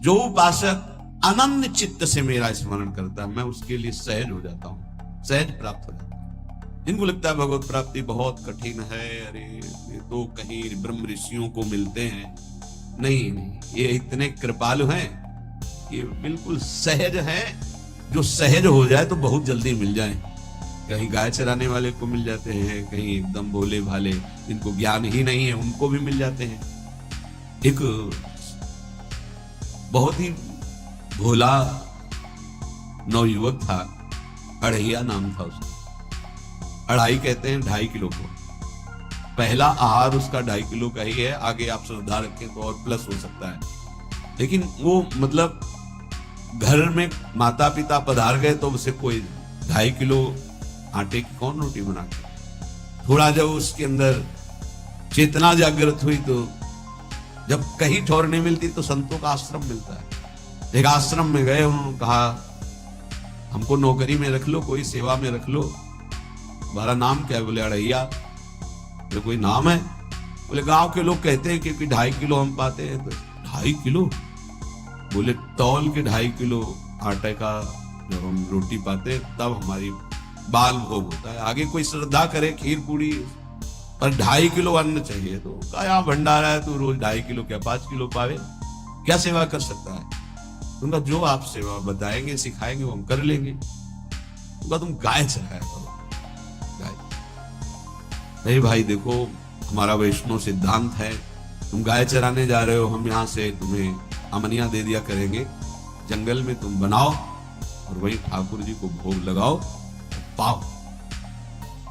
जो उपासक अनन्य चित्त से मेरा स्मरण करता है, मैं उसके लिए सहज हो जाता हूं, सहज प्राप्त हो जाता हूं। जिनको लगता है भगवत प्राप्ति बहुत कठिन है, अरे ये तो कहीं ब्रह्म ऋषियों को मिलते हैं, नहीं नहीं, ये इतने कृपालु हैं, ये बिल्कुल सहज है। जो सहज हो जाए तो बहुत जल्दी मिल जाए। कहीं गाय चराने वाले को मिल जाते हैं, कहीं एकदम भोले भाले जिनको ज्ञान ही नहीं है उनको भी मिल जाते हैं। एक बहुत ही भोला नवयुवक था, अढ़ैया नाम था उसका। अढ़ाई कहते हैं 2.5 किलो को। पहला आहार उसका 2.5 किलो का ही है, आगे आप श्रद्धा रखें तो और प्लस हो सकता है। लेकिन वो मतलब घर में माता पिता पधार गए तो उसे कोई 2.5 किलो आटे की कौन रोटी बना के। थोड़ा जब उसके अंदर चेतना जागृत हुई तो जब कहीं ठौर नहीं मिलती तो संतों का आश्रम मिलता है। एक आश्रम में गए, उन्होंने कहा हमको नौकरी में रख लो, कोई सेवा में रख लो, तुम्हारा नाम क्या है? बोले अढ़ैया। बोले कोई नाम है? बोले गांव के लोग कहते हैं क्योंकि 2.5 किलो हम पाते हैं। तो 2.5 किलो? बोले तौल के 2.5 किलो आटे का जब हम रोटी पाते हैं तब हमारी बाल भोग होता है। आगे कोई श्रद्धा करे खीर पूरी, पर 2.5 किलो अन्न चाहिए। तो कहा यहाँ भंडारा है तो रोज 2.5 किलो क्या 5 किलो पावे, क्या सेवा कर सकता है? उनका जो आप सेवा बताएंगे सिखाएंगे वो हम कर लेंगे। उनका तुम गाय चराया करो, गाय। नहीं भाई देखो, हमारा वैष्णव सिद्धांत है, तुम गाय चराने जा रहे हो, हम यहाँ से तुम्हें अमनिया दे दिया करेंगे, जंगल में तुम बनाओ और वही ठाकुर जी को भोग लगाओ, पाओ।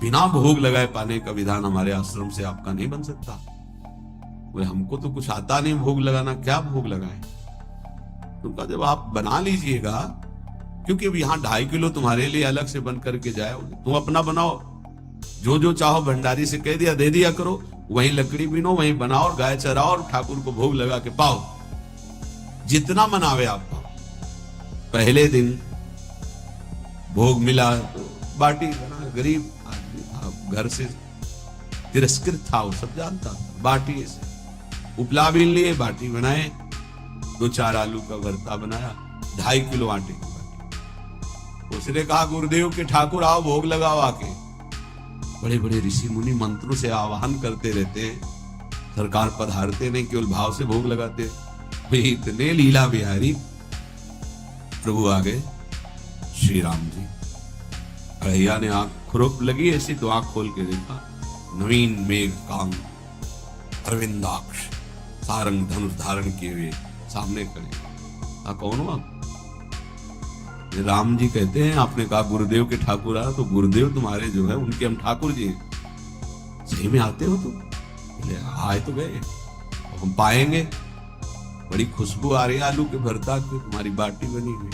बिना भोग लगाए पाने का विधान हमारे आश्रम से आपका नहीं बन सकता। बोले हमको तो कुछ आता नहीं भोग लगाना, क्या भोग लगाए? तुमका जब आप बना लीजिएगा, क्योंकि अब यहाँ 2.5 किलो तुम्हारे लिए अलग से बन करके जाए, तुम अपना बनाओ, जो जो चाहो भंडारी से कह दिया दे दिया करो, वहीं लकड़ी बीनो, वहीं बनाओ, गाय चराओ और ठाकुर को भोग लगा के पाओ, जितना मनावे आप पाओ। पहले दिन भोग मिला तो बाटी बना, गरीब आदमी था, घर से तिरस्कृत था, वो सब जानता था। बाटी से उपला बीन लिए, बाटी बनाए, 2-4 आलू का भरता बनाया, 2.5 किलो आटे की बाटी। उसने कहा गुरुदेव के ठाकुर आओ भोग लगाओ आके। बड़े बड़े ऋषि मुनि मंत्रों से आवाहन करते रहते हैं, सरकार पधारते नहीं, केवल भाव से भोग लगाते। इतने लीला बिहारी प्रभु आ गए, श्री राम जी। अढ़ैया ने आंख खुरप लगी ऐसी तो आंख खोल के देखा, नवीन मेघ कांग अरविंदाक्ष सारंग धनुष धारण किए हुए सामने खड़े। कौन हो आप? राम जी कहते हैं आपने कहा गुरुदेव के ठाकुर आ, तो गुरुदेव तुम्हारे जो है उनके हम ठाकुर जी हैं। सही में आते हो तुम? बोले आए तो गए, हम पाएंगे। बड़ी खुशबू आ रही है आलू के भरता की, तुम्हारी बाटी बनी हुई।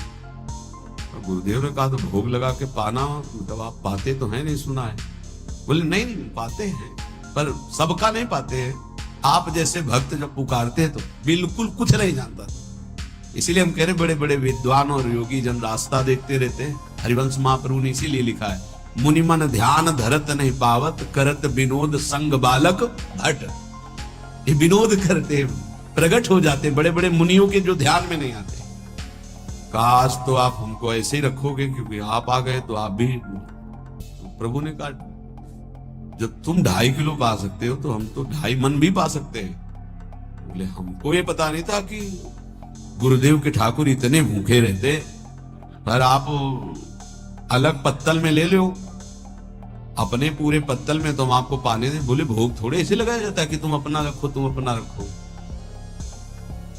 और गुरुदेव ने कहा तो भोग लगा के पाना, मतलब आप पाते तो हैं? नहीं सुना है। बोले नहीं नहीं पाते हैं, पर सबका नहीं पाते हैं। आप जैसे भक्त जब पुकारते हैं तो बिल्कुल कुछ नहीं जानता। इसीलिए हम कह रहे बड़े बड़े विद्वान और योगी जन रास्ता देखते रहते हैं। हरिवंश महाप्रभु ने इसीलिए लिखा है, मुनि मन ध्यान धरत नहीं पावत, करत विनोद संग बालक भट। ये विनोद करते प्रकट हो जाते बड़े बड़े मुनियों के जो ध्यान में नहीं आते। काश तो आप हमको ऐसे ही रखोगे, क्योंकि आप आ गए तो आप भी। प्रभु ने कहा जब तुम 2.5 किलो पा सकते हो तो हम तो 2.5 मन भी पा सकते हैं। बोले हमको ये पता नहीं था कि गुरुदेव के ठाकुर इतने भूखे रहते, पर आप अलग पत्तल में ले लो, अपने पूरे पत्तल में तुम आपको पाने दें। बोले भोग थोड़े ऐसे लगाया जाता है कि तुम अपना रखो, तुम अपना रखो।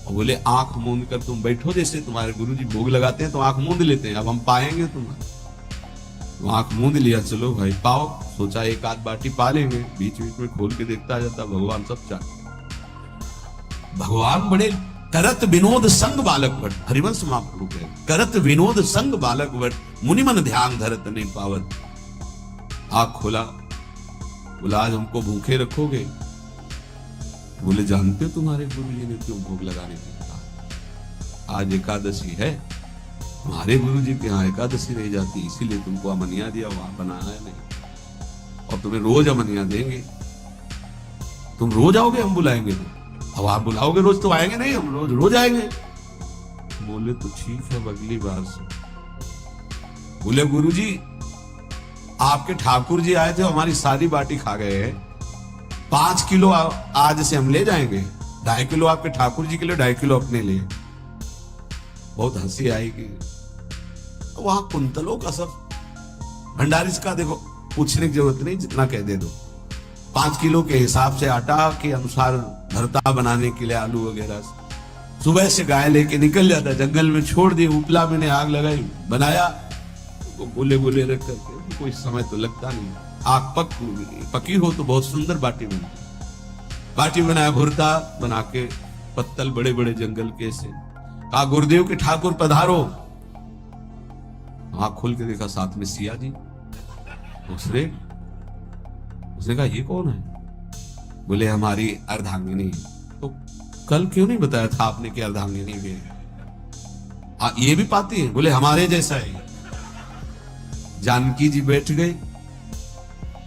और बोले आंख मूंद कर तुम बैठो, जैसे तुम्हारे गुरुजी भोग लगाते हैं तो आंख मूंद लेते हैं, अब हम पाएंगे तुम्हारे। तो आंख मूंद लिया, चलो भाई पाओ। सोचा एक आध बाटी पा लेंगे, बीच बीच में खोल के देखता जाता, भगवान सब चाहते। भगवान बड़े करत विनोद संग बालक भट, हरिवंश महाप्रभु कहे, करत विनोद संग बालक भट, मुनि मन ध्यान धरत नहीं पावत। आंख खोला, बोला आज हमको भूखे रखोगे? बोले जानते हो तुम्हारे गुरुजी ने क्यों भोग लगाने के लिए कहा? आज एकादशी है, तुम्हारे गुरुजी के यहाँ एकादशी रह जाती, इसीलिए तुमको अमनिया दिया, वहां बनाया नहीं। और तुम्हें रोज अमनिया देंगे, तुम रोज आओगे हम बुलाएंगे तो। अब आप बुलाओगे रोज तो आएंगे नहीं, हम रोज रोज आएंगे। बोले तो ठीक है, अब अगली बार से। बोले गुरुजी आपके ठाकुर जी आए थे, हमारी सारी बाटी खा गए हैं, 5 किलो आज से हम ले जाएंगे, 2.5 किलो आपके ठाकुर जी के लिए, 2.5 किलो अपने लिए। बहुत हंसी आएगी। तो वहां कुंतलों का सब भंडारी का देखो, पूछने की जरूरत नहीं, जितना कह दे दो। 5 किलो के हिसाब से आटा के अनुसार भरता बनाने के लिए आलू वगैरह, सुबह से गाय लेके निकल जाता, जंगल में छोड़ दी, उपला मैंने आग लगाई, बनाया, तो गोले गोले रख करके, कोई समय तो लगता नहीं। आग पकी हो तो बहुत सुंदर बाटी बनती। बाटी बनाया, भुरता बना के, पत्तल बड़े बड़े जंगल के से। कहा गुरुदेव के ठाकुर पधारो। आंख खोल के देखा साथ में सिया जी। उसने कहा ये कौन है? बोले हमारी अर्धांगिनी। तो कल क्यों नहीं बताया था आपने कि अर्धांगिनी भी है? ये भी पाती है? बोले हमारे जैसा है। जानकी जी बैठ गए,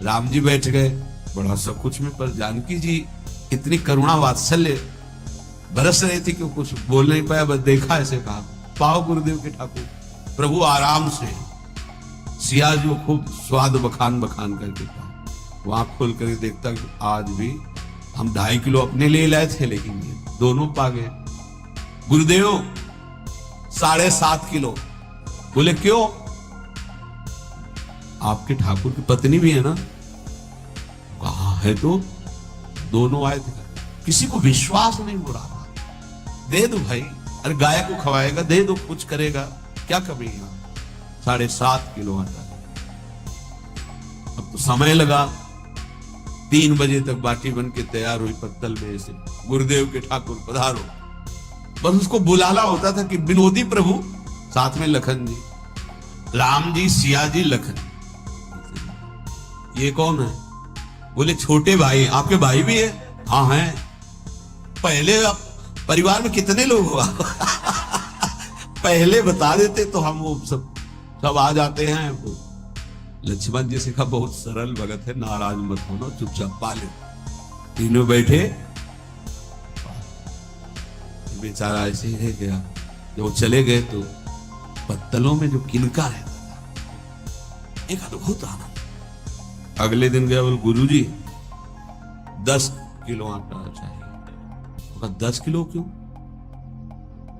राम जी बैठ गए, बड़ा सब कुछ में, पर जानकी जी इतनी करुणा वात्सल्य बरस रही थी कि कुछ बोल नहीं पाया, बस देखा, ऐसे कहा पाओ गुरुदेव के ठाकुर। प्रभु आराम से, सिया जो खूब स्वाद बखान करके था। वहां खोल कर देखता कि आज भी हम 2.5 किलो अपने लिए लाए थे, लेकिन ये दोनों पा गए। गुरुदेव 7.5 किलो। बोले क्यों? आपके ठाकुर की पत्नी भी है ना? कहा है तो दोनों आए थे। किसी को विश्वास नहीं हो रहा था। दे दो भाई, अरे गाय को खवाएगा, दे दो, कुछ करेगा, क्या कमी है? 7.5 किलो आटा। अब तो समय लगा, 3 बजे तक बाटी बन के तैयार हुई पत्तल में से। गुरुदेव के ठाकुर पधारो। बस उसको बुलाना होता था कि विनोदी प्रभु, साथ में लखन जी, राम जी, सिया जी, लखन। ये कौन है? बोले छोटे भाई। आपके भाई भी है? हाँ है। पहले परिवार में कितने लोग हुआ? पहले बता देते तो हम वो सब आ जाते हैं। लक्ष्मण जी से कहा बहुत सरल भगत है, नाराज मत होना, चुपचाप पाले। तीनों बैठे, बेचारा ऐसे ही रह गया। जब चले गए तो पत्तलों में जो किनका रहता था, एक अद्भुत आनंद। अगले दिन गया, बोले गुरुजी 10 किलो आटा चाहिए। 10 किलो क्यों?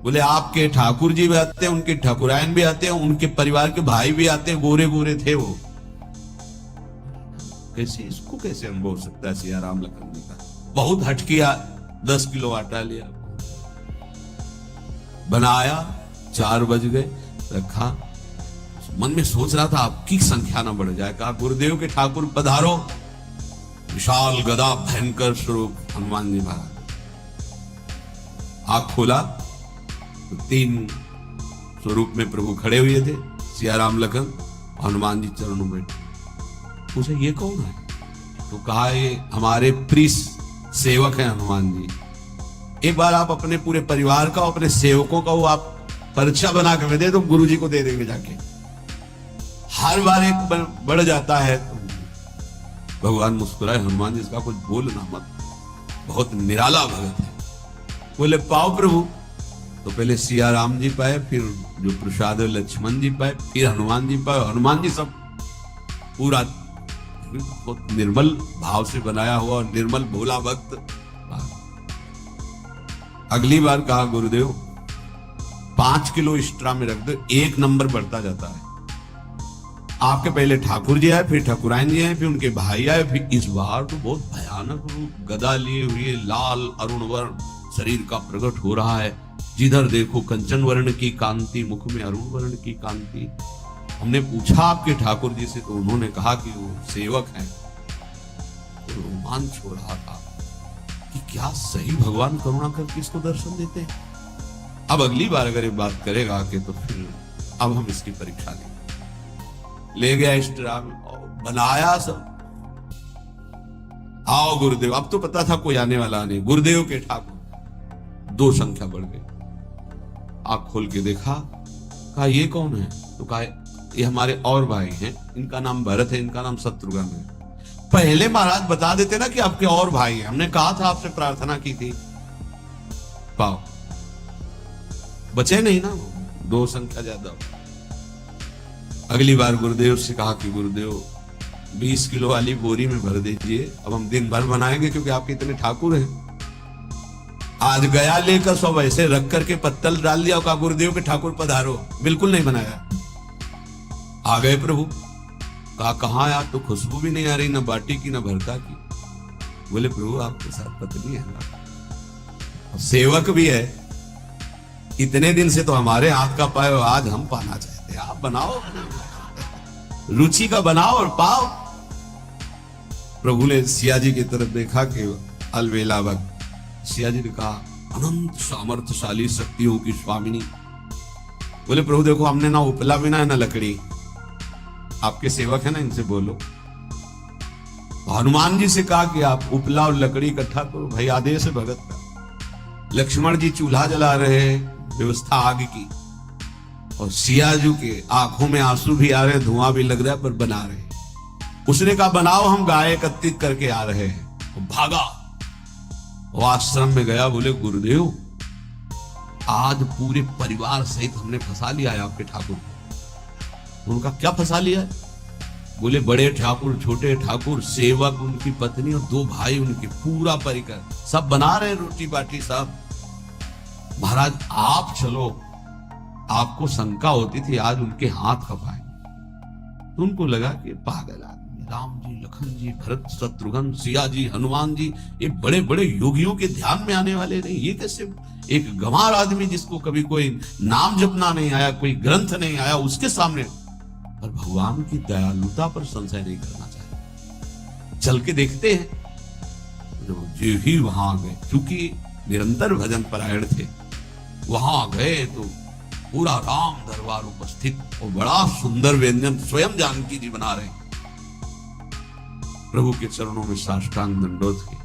बोले आपके ठाकुर जी भी आते हैं, उनके ठाकुरायन भी आते हैं, उनके परिवार के भाई भी आते हैं, गोरे गोरे थे वो। कैसे, इसको कैसे अनुभव हो सकता है? सिया राम लखन जी का बहुत हट किया। 10 किलो आटा लिया, बनाया, 4 बज गए, रखा। मन में सोच रहा था आपकी संख्या ना बढ़ जाए। कहा गुरुदेव के ठाकुर पधारो। विशाल गदा भयंकर स्वरूप हनुमान जी महाराज। आंख खोला तो 3 स्वरूप में प्रभु खड़े हुए थे, सिया राम लखन, हनुमान जी चरणों में। पूछा ये कौन है? तो कहा ये हमारे प्रिय सेवक हैं हनुमान जी। एक बार आप अपने पूरे परिवार का, अपने सेवकों का वो आप परीक्षा बना कर दे, तो गुरु जी को दे देंगे जाके। हर बार एक बढ़ जाता है। तो भगवान मुस्कुराए, हनुमान जी इसका कुछ बोलना मत, बहुत निराला भगत है। बोले पाओ प्रभु। तो पहले सिया राम जी पाए, फिर जो प्रसाद लक्ष्मण जी पाए, फिर हनुमान जी पाए। हनुमान जी सब पूरा बहुत निर्मल भाव से बनाया हुआ, निर्मल भोला भक्त। अगली बार कहा गुरुदेव 5 किलो एक्स्ट्रा में रख दो, 1 नंबर बढ़ता जाता है। आपके पहले ठाकुर जी आए, फिर ठाकुरायन जी आए, फिर उनके भाई आए, फिर इस बार तो बहुत भयानक रूप, गदा लिए हुए, लाल अरुण वर्ण शरीर का प्रकट हो रहा है। जिधर देखो कंचन वर्ण की कांति, मुख में अरुण वर्ण की कांति। हमने पूछा आपके ठाकुर जी से, तो उन्होंने कहा कि वो सेवक हैं। तो रोमांच हो रहा था कि क्या सही भगवान करुणा करके इसको दर्शन देते हैं। अब अगली बार अगर ये बात करेगा कि तो फिर अब हम इसकी परीक्षा लेंगे। ले गया एक्स्ट्रा बनाया सब। आओ गुरुदेव। अब तो पता था कोई आने वाला नहीं। गुरुदेव के ठाकुर 2 संख्या बढ़ गई। आंख खोल के देखा, कहा ये कौन है? तो कहा ये हमारे और भाई हैं, इनका नाम भरत है, इनका नाम शत्रुघ्न है। पहले महाराज बता देते ना कि आपके और भाई हैं, हमने कहा था, आपसे प्रार्थना की थी। पाओ बचे नहीं ना वो, 2 संख्या ज्यादा। अगली बार गुरुदेव से कहा कि गुरुदेव 20 किलो वाली बोरी में भर दीजिए, अब हम दिन भर बनाएंगे क्योंकि आपके इतने ठाकुर हैं। आज गया लेकर सब ऐसे रख करके पत्तल डाल दिया, कहा गुरुदेव के ठाकुर पधारो, बिल्कुल नहीं बनाया। आ गए प्रभु, कहा कहां यार, तो खुशबू भी नहीं आ रही, ना बाटी की ना भरता की। बोले प्रभु आपके साथ पत्नी है ना, सेवक भी है, इतने दिन से तो हमारे हाथ का पाए, आज हम पाना चाहते हैं, आप बनाओ, रुचि का बनाओ और पाओ। प्रभु ने सिया जी की तरफ देखा कि अलवेला वक्त। सिया जी ने कहा अनंत सामर्थ्यशाली शक्तियों की स्वामिनी। बोले प्रभु देखो हमने ना उपला बिना है ना लकड़ी, आपके सेवक है ना, इनसे बोलो। हनुमान जी से कहा कि आप उपला और लकड़ी इकट्ठा करो, भाई आदेश है भगत का। लक्ष्मण जी चूल्हा जला रहे हैं, व्यवस्था आग की, और सिया जी के आंखों में आंसू भी आ रहे हैं, धुआं भी लग रहा है, पर बना रहे हैं। उसने कहा बनाओ, हम गाय एकत्रित करके आ रहे हैं। तो भागा, वो आश्रम में गया, बोले गुरुदेव आज पूरे परिवार सहित हमने फंसा लिया है आपके ठाकुर को। उनका क्या फंसा लिया है? बोले बड़े ठाकुर, छोटे ठाकुर, सेवक, उनकी पत्नी और 2 भाई उनके, पूरा परिकर, सब बना रहे रोटी बाटी सब। महाराज आप चलो, आपको शंका होती थी आज उनके हाथ कपाए। तो उनको लगा कि पागल आदमी, राम जी, लखन जी, भरत, शत्रुघ्न, सिया जी, हनुमान जी, ये बड़े बड़े योगियों के ध्यान में आने वाले नहीं, ये कैसे एक गंवार आदमी जिसको कभी कोई नाम जपना नहीं आया, कोई ग्रंथ नहीं आया, उसके सामने। पर भगवान की दयालुता पर संशय नहीं करना चाहिए। चल के देखते हैं। जो ही वहां गए, क्योंकि निरंतर भजन परायण थे, वहां गए तो पूरा राम दरबार उपस्थित, और बड़ा सुंदर व्यंजन स्वयं जानकी जी बना रहे हैं। प्रभु के चरणों में साष्टांग दंडोत किए।